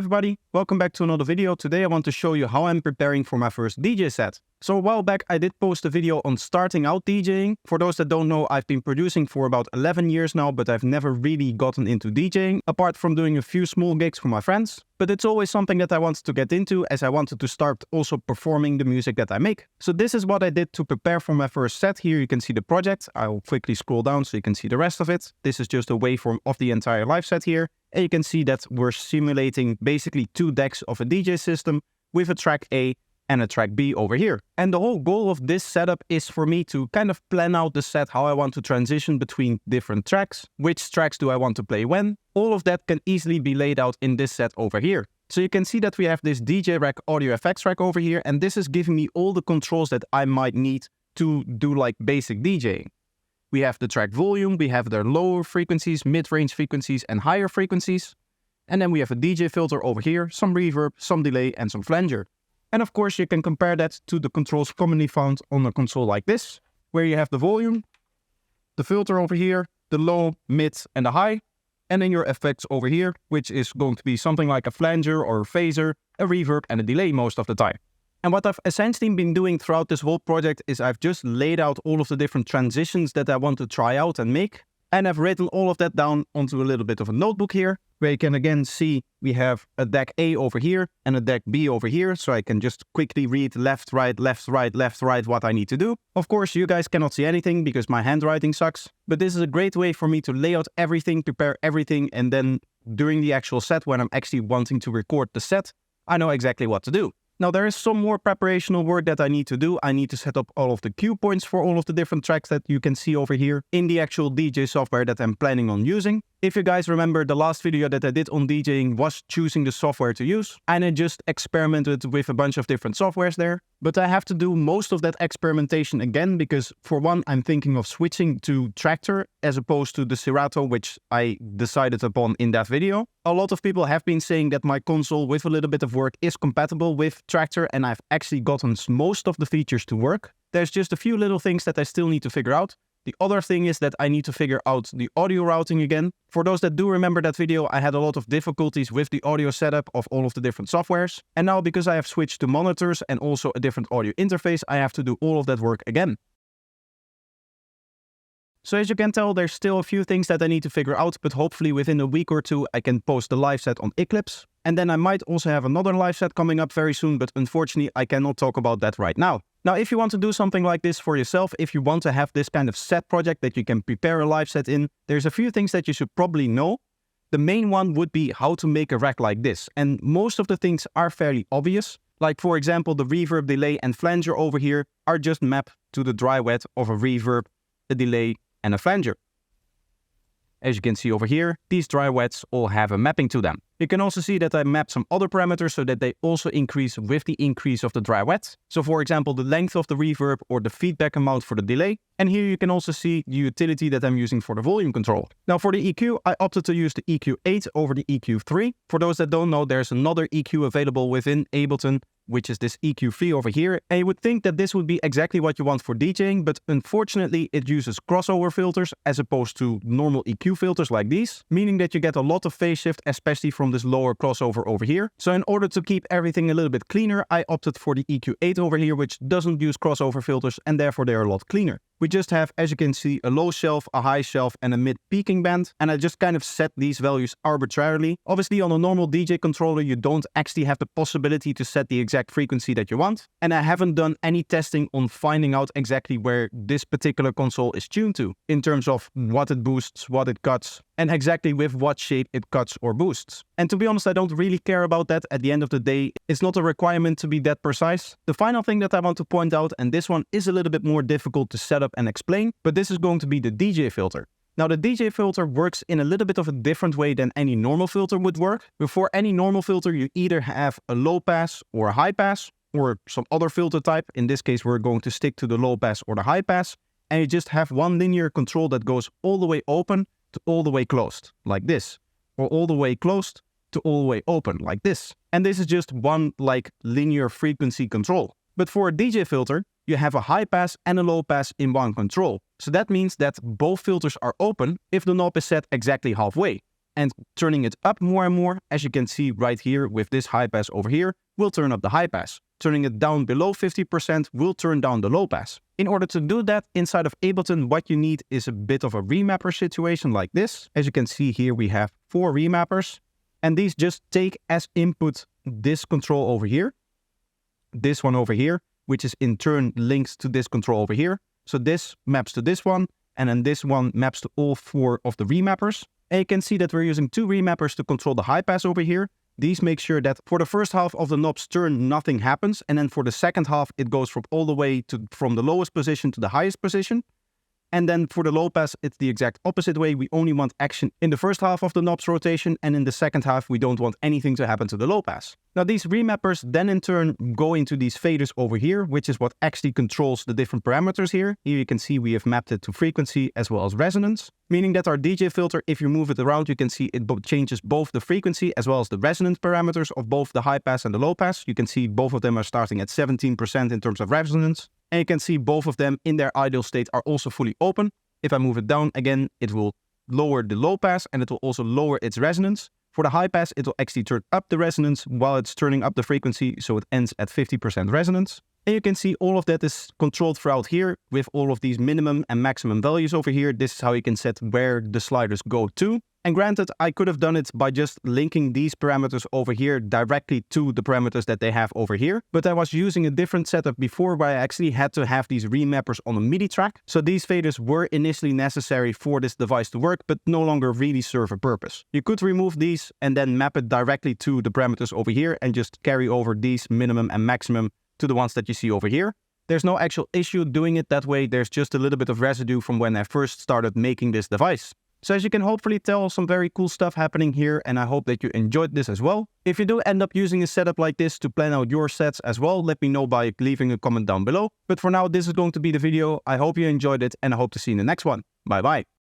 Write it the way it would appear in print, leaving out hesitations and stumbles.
everybody, welcome back to another video. Today I want to show you how I'm preparing for my first DJ set. So a while back I did post a video on starting out DJing. For those that don't know, I've been producing for about 11 years now, but I've never really gotten into DJing, apart from doing a few small gigs for my friends. But it's always something that I wanted to get into, as I wanted to start also performing the music that I make. So this is what I did to prepare for my first set. Here you can see the project. I'll quickly scroll down so you can see the rest of it. This is just a waveform of the entire live set here. And you can see that we're simulating basically 2 decks of a DJ system with a track A and a track B over here. And the whole goal of this setup is for me to kind of plan out the set, how I want to transition between different tracks, which tracks do I want to play when. All of that can easily be laid out in this set over here. So you can see that we have this DJ rack audio effects rack over here, and this is giving me all the controls that I might need to do like basic DJing. We have the track volume, we have the lower frequencies, mid-range frequencies and higher frequencies. And then we have a DJ filter over here, some reverb, some delay and some flanger. And of course you can compare that to the controls commonly found on a console like this, where you have the volume, the filter over here, the low, mid and the high, and then your effects over here, which is going to be something like a flanger or a phaser, a reverb and a delay most of the time. And what I've essentially been doing throughout this whole project is I've just laid out all of the different transitions that I want to try out and make. And I've written all of that down onto a little bit of a notebook here, where you can again see we have a deck A over here and a deck B over here. So I can just quickly read left, right, left, right, left, right, what I need to do. Of course, you guys cannot see anything because my handwriting sucks. But this is a great way for me to lay out everything, prepare everything. And then during the actual set, when I'm actually wanting to record the set, I know exactly what to do. Now there is some more preparational work that I need to do. I need to set up all of the cue points for all of the different tracks that you can see over here in the actual DJ software that I'm planning on using. If you guys remember, the last video that I did on DJing was choosing the software to use, and I just experimented with a bunch of different softwares there. But I have to do most of that experimentation again because for one, I'm thinking of switching to Traktor as opposed to the Serato, which I decided upon in that video. A lot of people have been saying that my console with a little bit of work is compatible with Traktor, and I've actually gotten most of the features to work. There's just a few little things that I still need to figure out. The other thing is that I need to figure out the audio routing again. For those that do remember that video, I had a lot of difficulties with the audio setup of all of the different softwares. And now because I have switched to monitors and also a different audio interface, I have to do all of that work again. So as you can tell, there's still a few things that I need to figure out, but hopefully within a week or two, I can post the live set on Eclipse. And then I might also have another live set coming up very soon, but unfortunately, I cannot talk about that right now. Now, if you want to do something like this for yourself, if you want to have this kind of set project that you can prepare a live set in, there's a few things that you should probably know. The main one would be how to make a rack like this. And most of the things are fairly obvious. Like for example, the reverb, delay and flanger over here are just mapped to the dry wet of a reverb, a delay and a flanger. As you can see over here, these dry wets all have a mapping to them. You can also see that I mapped some other parameters so that they also increase with the increase of the dry wet. So for example, the length of the reverb or the feedback amount for the delay. And here you can also see the utility that I'm using for the volume control. Now for the EQ, I opted to use the EQ8 over the EQ3. For those that don't know, there's another EQ available within Ableton, which is this EQ3 over here. And you would think that this would be exactly what you want for DJing, but unfortunately it uses crossover filters as opposed to normal EQ filters like these, meaning that you get a lot of phase shift, especially from this lower crossover over here. So in order to keep everything a little bit cleaner, I opted for the EQ8 over here, which doesn't use crossover filters and therefore they're a lot cleaner. We just have, as you can see, a low shelf, a high shelf and a mid peaking band. And I just kind of set these values arbitrarily. Obviously on a normal DJ controller, you don't actually have the possibility to set the exact frequency that you want. And I haven't done any testing on finding out exactly where this particular console is tuned to in terms of what it boosts, what it cuts, and exactly with what shape it cuts or boosts. And to be honest, I don't really care about that. At the end of the day, it's not a requirement to be that precise. The final thing that I want to point out, and this one is a little bit more difficult to set up and explain, but this is going to be the DJ filter. Now the DJ filter works in a little bit of a different way than any normal filter would work. Before any normal filter, you either have a low pass or a high pass or some other filter type. In this case, we're going to stick to the low pass or the high pass. And you just have one linear control that goes all the way open to all the way closed, like this, or all the way closed to all the way open, like this. And this is just one like linear frequency control. But for a DJ filter, you have a high pass and a low pass in one control. So that means that both filters are open if the knob is set exactly halfway. and turning it up more and more, as you can see right here with this high pass over here, will turn up the high pass. Turning it down below 50% will turn down the low pass. In order to do that, inside of Ableton, what you need is a bit of a remapper situation like this. As you can see here, we have 4 remappers, and these just take as input this control over here, this one over here, which is in turn linked to this control over here. So this maps to this one, and then this one maps to all 4 of the remappers. And you can see that we're using 2 remappers to control the high pass over here. These make sure that for the first half of the knob's turn, nothing happens. And then for the second half, it goes from all the way from the lowest position to the highest position. And then for the low pass, it's the exact opposite way. We only want action in the first half of the knob's rotation, and in the second half, we don't want anything to happen to the low pass. Now these remappers then in turn go into these faders over here, which is what actually controls the different parameters here. Here you can see we have mapped it to frequency as well as resonance, meaning that our DJ filter, if you move it around, you can see it changes both the frequency as well as the resonance parameters of both the high pass and the low pass. You can see both of them are starting at 17% in terms of resonance. And you can see both of them in their ideal state are also fully open. If I move it down again, it will lower the low pass and it will also lower its resonance. For the high pass, it will actually turn up the resonance while it's turning up the frequency, so it ends at 50% resonance. And you can see all of that is controlled throughout here with all of these minimum and maximum values over here. This is how you can set where the sliders go to. And granted, I could have done it by just linking these parameters over here directly to the parameters that they have over here. But I was using a different setup before where I actually had to have these remappers on a MIDI track. So these faders were initially necessary for this device to work, but no longer really serve a purpose. You could remove these and then map it directly to the parameters over here and just carry over these minimum and maximum to the ones that you see over here. There's no actual issue doing it that way. There's just a little bit of residue from when I first started making this device. So as you can hopefully tell, some very cool stuff happening here, and I hope that you enjoyed this as well. If you do end up using a setup like this to plan out your sets as well, let me know by leaving a comment down below. But for now, this is going to be the video. I hope you enjoyed it, and I hope to see you in the next one. Bye bye.